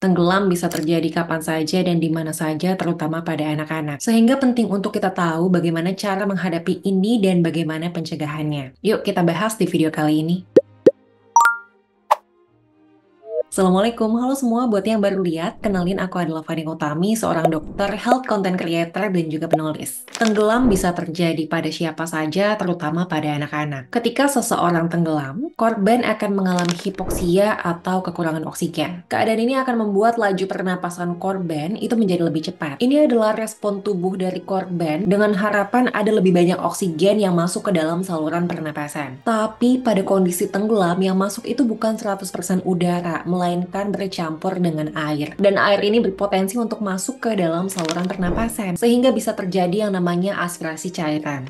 Tenggelam bisa terjadi kapan saja dan di mana saja, terutama pada anak-anak. Sehingga penting untuk kita tahu bagaimana cara menghadapi ini dan bagaimana pencegahannya. Yuk kita bahas di video kali ini. Assalamualaikum, halo semua. Buat yang baru lihat, kenalin aku adalah Fani Utami, seorang dokter, health content creator, dan juga penulis. Tenggelam bisa terjadi pada siapa saja, terutama pada anak-anak. Ketika seseorang tenggelam, korban akan mengalami hipoksia atau kekurangan oksigen. Keadaan ini akan membuat laju pernapasan korban itu menjadi lebih cepat. Ini adalah respon tubuh dari korban dengan harapan ada lebih banyak oksigen yang masuk ke dalam saluran pernapasan. Tapi pada kondisi tenggelam, yang masuk itu bukan 100% udara, melainkan bercampur dengan air. Dan air ini berpotensi untuk masuk ke dalam saluran pernapasan, sehingga bisa terjadi yang namanya aspirasi cairan.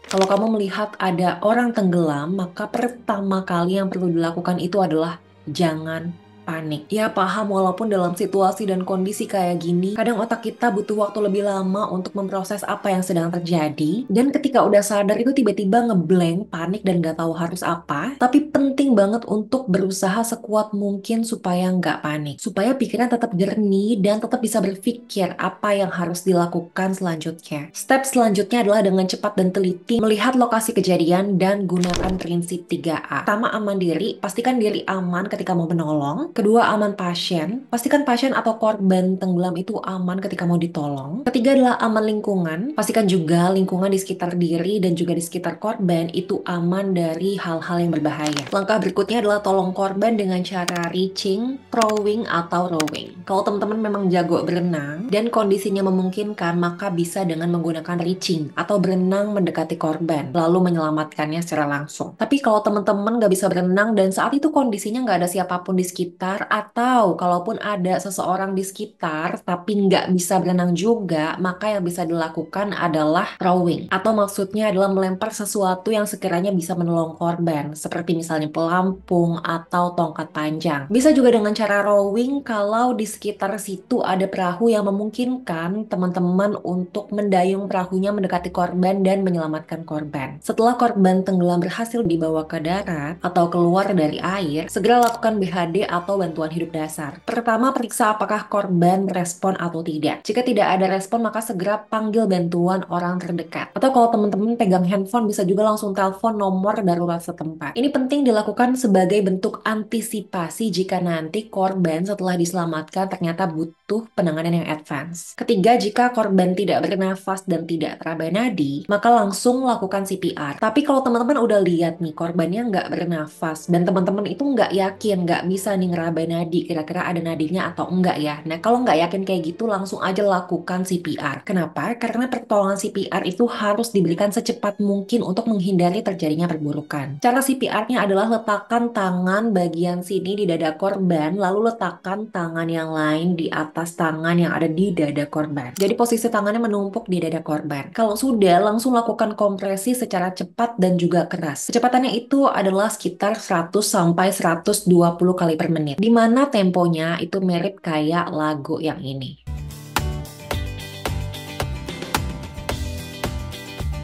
Kalau kamu melihat ada orang tenggelam, maka pertama kali yang perlu dilakukan itu adalah jangan panik. Ya paham, walaupun dalam situasi dan kondisi kayak gini, kadang otak kita butuh waktu lebih lama untuk memproses apa yang sedang terjadi. Dan ketika udah sadar itu tiba-tiba ngeblank, panik dan gak tahu harus apa. Tapi penting banget untuk berusaha sekuat mungkin supaya nggak panik. Supaya pikiran tetap jernih dan tetap bisa berpikir apa yang harus dilakukan selanjutnya. Step selanjutnya adalah dengan cepat dan teliti melihat lokasi kejadian dan gunakan prinsip 3A. Pertama, aman diri. Pastikan diri aman ketika mau menolong. Kedua, aman pasien. Pastikan pasien atau korban tenggelam itu aman ketika mau ditolong. Ketiga adalah aman lingkungan. Pastikan juga lingkungan di sekitar diri dan juga di sekitar korban itu aman dari hal-hal yang berbahaya. Langkah berikutnya adalah tolong korban dengan cara reaching, throwing, atau rowing. Kalau teman-teman memang jago berenang dan kondisinya memungkinkan, maka bisa dengan menggunakan reaching atau berenang mendekati korban, lalu menyelamatkannya secara langsung. Tapi kalau teman-teman nggak bisa berenang dan saat itu kondisinya nggak ada siapapun di sekitar, atau kalaupun ada seseorang di sekitar tapi nggak bisa berenang juga, maka yang bisa dilakukan adalah rowing. Atau maksudnya adalah melempar sesuatu yang sekiranya bisa menolong korban, seperti misalnya pelampung atau tongkat panjang. Bisa juga dengan cara rowing kalau di sekitar situ ada perahu yang memungkinkan teman-teman untuk mendayung perahunya mendekati korban dan menyelamatkan korban. Setelah korban tenggelam berhasil dibawa ke darat atau keluar dari air, segera lakukan BHD atau bantuan hidup dasar. Pertama, periksa apakah korban merespon atau tidak. Jika tidak ada respon, maka segera panggil bantuan orang terdekat. Atau kalau teman-teman pegang handphone, bisa juga langsung telepon nomor darurat setempat. Ini penting dilakukan sebagai bentuk antisipasi jika nanti korban setelah diselamatkan ternyata butuh penanganan yang advance. Ketiga, jika korban tidak bernafas dan tidak teraba nadi, maka langsung lakukan CPR. Tapi kalau teman-teman udah lihat nih korbannya nggak bernafas dan teman-teman itu nggak yakin, nggak bisa nih ngeraba nadi, kira-kira ada nadinya atau enggak ya. Nah, kalau nggak yakin kayak gitu, langsung aja lakukan CPR. Kenapa? Karena pertolongan CPR itu harus diberikan secepat mungkin untuk menghindari terjadinya perburukan. Cara CPR-nya adalah letakkan tangan bagian sini di dada korban, lalu letakkan tangan yang lain di atas tangan yang ada di dada korban. Jadi posisi tangannya menumpuk di dada korban. Kalau sudah, langsung lakukan kompresi secara cepat dan juga keras. Kecepatannya itu adalah sekitar 100 sampai 120 kali per menit. Di mana temponya itu mirip kayak lagu yang ini.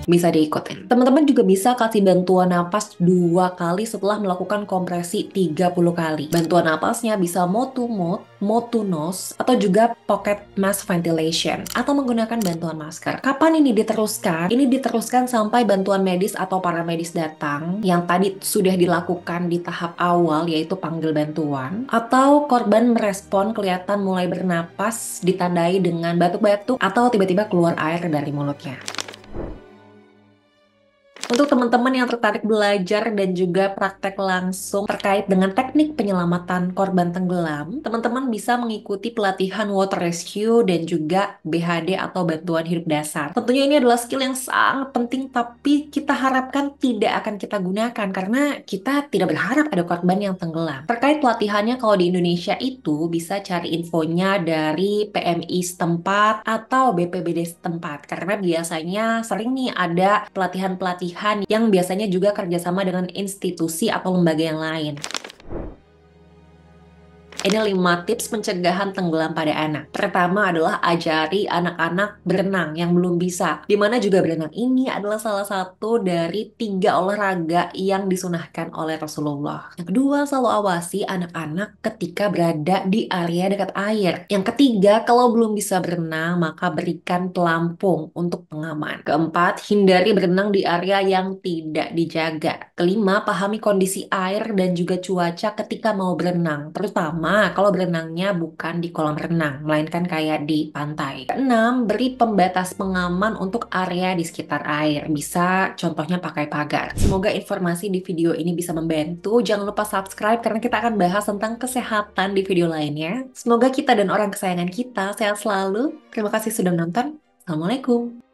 Bisa diikutin. Teman-teman juga bisa kasih bantuan napas 2 kali setelah melakukan kompresi 30 kali. Bantuan napasnya bisa mouth to mouth, mouth to nose, atau juga pocket mask ventilation, atau menggunakan bantuan masker. Kapan ini diteruskan? Ini diteruskan sampai bantuan medis atau paramedis datang, yang tadi sudah dilakukan di tahap awal, yaitu panggil bantuan, atau korban merespon kelihatan mulai bernapas, ditandai dengan batuk-batuk, atau tiba-tiba keluar air dari mulutnya. Untuk teman-teman yang tertarik belajar dan juga praktek langsung terkait dengan teknik penyelamatan korban tenggelam, teman-teman bisa mengikuti pelatihan water rescue dan juga BHD atau bantuan hidup dasar. Tentunya ini adalah skill yang sangat penting, tapi kita harapkan tidak akan kita gunakan karena kita tidak berharap ada korban yang tenggelam. Terkait pelatihannya, kalau di Indonesia itu bisa cari infonya dari PMI setempat atau BPBD setempat, karena biasanya sering nih ada pelatihan-pelatihan yang biasanya juga kerjasama dengan institusi atau lembaga yang lain. Ini 5 tips pencegahan tenggelam pada anak. Pertama adalah ajari anak-anak berenang yang belum bisa. Dimana juga berenang ini adalah salah satu dari 3 olahraga yang disunahkan oleh Rasulullah. Yang kedua, selalu awasi anak-anak ketika berada di area dekat air. Yang ketiga, kalau belum bisa berenang, maka berikan pelampung untuk pengaman. Keempat, hindari berenang di area yang tidak dijaga. Kelima, pahami kondisi air dan juga cuaca ketika mau berenang, terutama kalau berenangnya bukan di kolam renang, melainkan kayak di pantai. Keenam, beri pembatas pengaman untuk area di sekitar air. Bisa contohnya pakai pagar. Semoga informasi di video ini bisa membantu. Jangan lupa subscribe karena kita akan bahas tentang kesehatan di video lainnya. Semoga kita dan orang kesayangan kita sehat selalu. Terima kasih sudah menonton. Assalamualaikum.